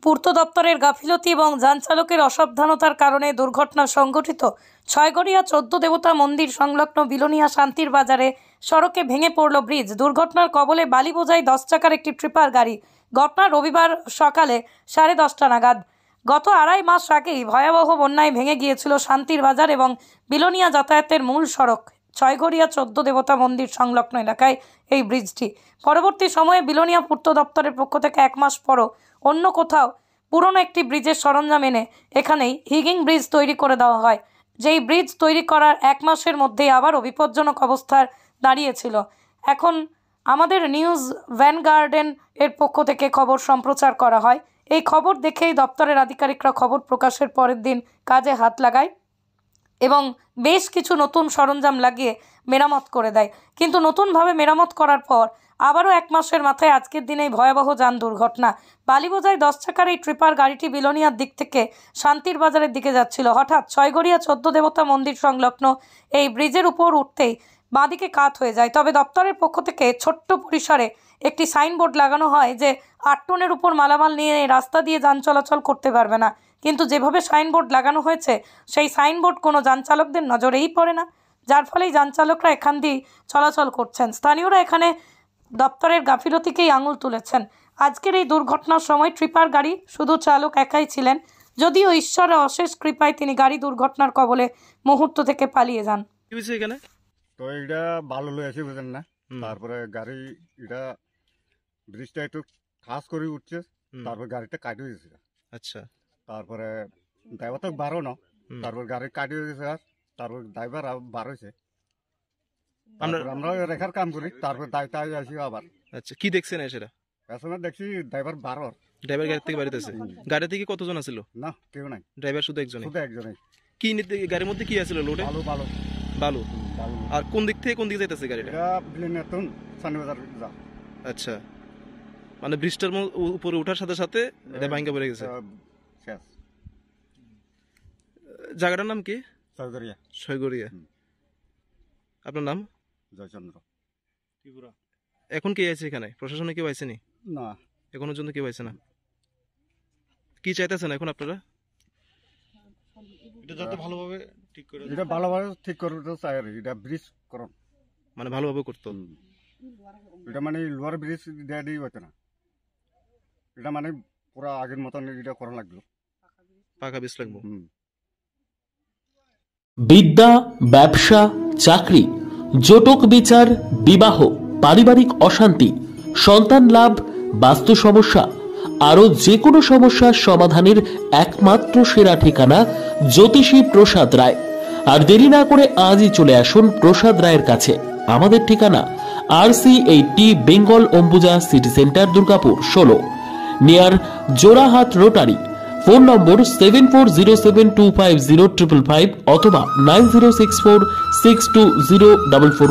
পূর্ত দপ্তরের গাফিলতি এবং যান চালকের অসাবধানতার কারণে দুর্ঘটনা সংঘটিত। ছয়গড়িয়া 14 দেবতা মন্দির সংলগ্ন বিলোনিয়া শান্তির বাজারে সড়কে ভেঙে পড়ল ব্রিজ। দুর্ঘটনার কবলে বালি বোঝাই 10 চাকার একটি ট্রিপার গাড়ি। ঘটনা রবিবার সকালে 10:30 নাগাদ। গত আড়াই মাস আগেই ভয়াবহ বন্যায় ভেঙে গিয়েছিল শান্তির বাজার এবং বিলোনিয়া যাতায়াতের মূল সড়ক। ছয়গড়িয়া 14 দেবতা মন্দির সংলগ্ন এলাকায় এই ব্রিজটি। পরবর্তী সময়ে বিলোনিয়া পূর্ত দপ্তরের পক্ষ থেকে 1 মাস পরও অন্য কোথাও পুরনো একটি ব্রিজের সরঞ্জাম এনে এখানেই হিগিং ব্রিজ তৈরি করে দেওয়া হয়। যেই ব্রিজ তৈরি করার 1 মাসের মধ্যেই আবারও বিপজ্জনক অবস্থায় দাঁড়িয়েছিল। এখন আমাদের নিউজ ভ্যানগার্ডেন এর পক্ষ থেকে খবর সম্প্রচার করা হয়। এই খবর দেখেই দপ্তরের আধিকারিকরা খবর প্রকাশের পরের দিন কাজে হাত লাগায় এবং বেশ কিছু নতুন সরঞ্জাম লাগিয়ে মেরামত করে দেয়। কিন্তু নতুনভাবে মেরামত করার পর আবারও 1 মাসের মাথায় আজকের দিনেই ভয়াবহ যান দুর্ঘটনা। বালি বোঝাই 10 চাকার এই ট্রিপার গাড়িটি বিলোনিয়ার দিক থেকে শান্তির বাজারের দিকে যাচ্ছিল। হঠাৎ ছয়গড়িয়া 14 দেবতা মন্দির সংলগ্ন এই ব্রিজের উপর উঠতেই বাঁদিকে কাত হয়ে যায়। তবে দপ্তরের পক্ষ থেকে ছোট্ট পরিসরে একটি সাইনবোর্ড লাগানো হয় যে 8 টনের উপর মালামাল নিয়ে রাস্তা দিয়ে যান চলাচল করতে পারবে না। কিন্তু যেভাবে সাইনবোর্ড লাগানো হয়েছে সেই সাইনবোর্ড কোনো যান চালকদের নজরেই পড়ে না, যার ফলেই যান চালকরা এখান দিয়ে চলাচল করছেন। স্থানীয়রা এখানে দপ্তরের গাফিলতিকেই আঙুল তুলেছেন। আজকের এই দুর্ঘটনার সময় ট্রিপার গাড়ি শুধু চালক একাই ছিলেন, যদিও ঈশ্বরের অশেষ কৃপায় তিনি গাড়ি দুর্ঘটনার কবলে মুহূর্ত থেকে পালিয়ে যান। এখানে তো এটা ভালো লই আছে বুঝেন না, তারপরে গাড়ি এটা ব্রিজটা একটু ঠাস করে উঠছে, তারপর গাড়িটা কাটি হয়ে গেছে। আচ্ছা, তারপরে ড্রাইভার তো বারো না, তারপর গাড়ি কাটি হয়ে গেছে, তারপর ড্রাইভার বার হয়েছে। আমরা রেখার কাম করি, তারপর দায়িত্ব আসি আবার। আচ্ছা, কি দেখছেন সেটা? পেছনে দেখছি ড্রাইভার বারো। ড্রাইভার গাড়ি থেকে বাড়িতে আছে? গাড়ি থেকে কতজন আছিল? না, কেউ নাই, ড্রাইভার শুধু একজন। শুধু একজনই। কি গাড়ির মধ্যে কি আছিল? লোডে বালু বালু বালু। আর কোন দিক থেকে কোন দিকে যাইতেছে গাড়িটা? আচ্ছা, মানে ব্রিজটার উপরে ওঠার সাথে সাথে এটা ভাঙা পড়ে গেছে। জায়গাটার নাম কি? ছয়গড়িয়া। ছয়গড়িয়া। আপনার নাম? জয়চন্দ্র। এখন কে আছে এখানে? প্রশাসনে কেউ আইসেনি? না, এখনো পর্যন্ত কেউ আইসে না। কি চাইতেছেন এখন আপনারা? এটা যাতে ভালোভাবে ঠিক করে, এটা ভালোভাবে ঠিক করতে চাই আর এটা ব্রিজ করুন, মানে ভালোভাবে করতো। এটা মানে লোয়ার ব্রিজ দেয়া দিয়ে হতো না, এটা মানে পুরো আগের মতন এটা করা লাগলো, পাকা ব্রিজ লাগবো। বিদ্যা, ব্যবসা, চাকরি, জটক বিচার, বিবাহ, পারিবারিক অশান্তি, সন্তান লাভ, বাস্তু সমস্যা, আরো যে কোনো সমস্যার সমাধানের একমাত্র সেরা ঠিকানা জ্যোতিষী প্রসাদ রায়। আর দেরি না করে আজই চলে আসুন প্রসাদ রায়ের কাছে। আমাদের ঠিকানা RC80 Bengal Ambuja city centre, Durgapur 16, near Jorhat rotary. Phone নম্বর 7407250555 অথবা 9064620444।